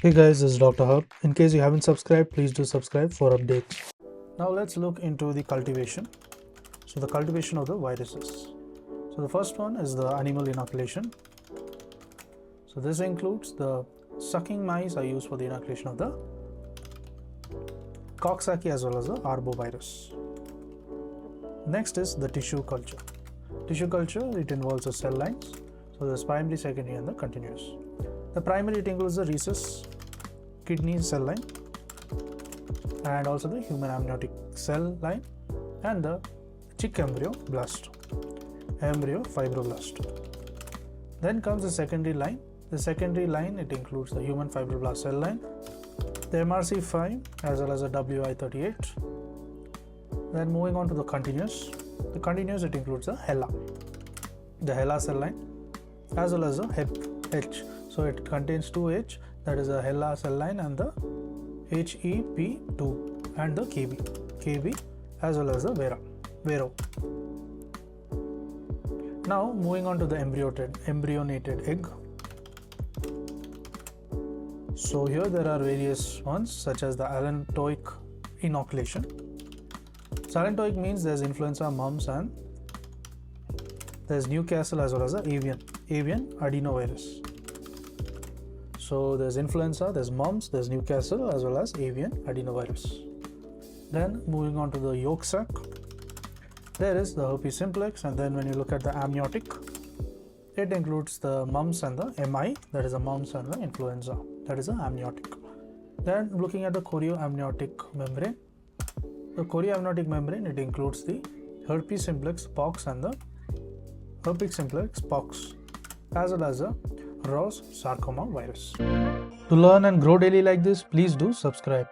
Hey guys, this is Dr. Hub. In case you haven't subscribed, please do subscribe for updates. Now let's look into the cultivation. So the cultivation of the viruses. So the first one is the animal inoculation. So this includes the sucking mice are used for the inoculation of the Coxsackie as well as the arbovirus. Next is the tissue culture. Tissue culture, it involves the cell lines. So there's primary, secondary and the continuous. The primary, it includes the rhesus, kidney cell line, and also the human amniotic cell line and the chick embryoblast, embryo fibroblast. Then comes the secondary line. The secondary line, it includes the human fibroblast cell line, the MRC5 as well as the WI38. Then moving on to the continuous. The continuous, it includes the HeLa cell line as well as the HEP-H. So it contains 2H, that is the HeLa cell line, and the HEP2 and the KB as well as the Vero. Now moving on to the embryonated egg. So here there are various ones such as the allantoic inoculation. So allantoic means there's influenza, mumps, and there's Newcastle as well as the avian adenovirus. So there's influenza, there's mumps, there's Newcastle as well as avian adenovirus. Then moving on to the yolk sac, there is the herpes simplex, and then when you look at the amniotic, it includes the mumps and the MI, that is the mumps and the influenza, that is the amniotic. Then looking at the chorioamniotic membrane, the chorioamniotic membrane, it includes the herpes simplex pox and the herpes simplex pox as well as the Ross sarcoma virus. To learn and grow daily like this, please do subscribe.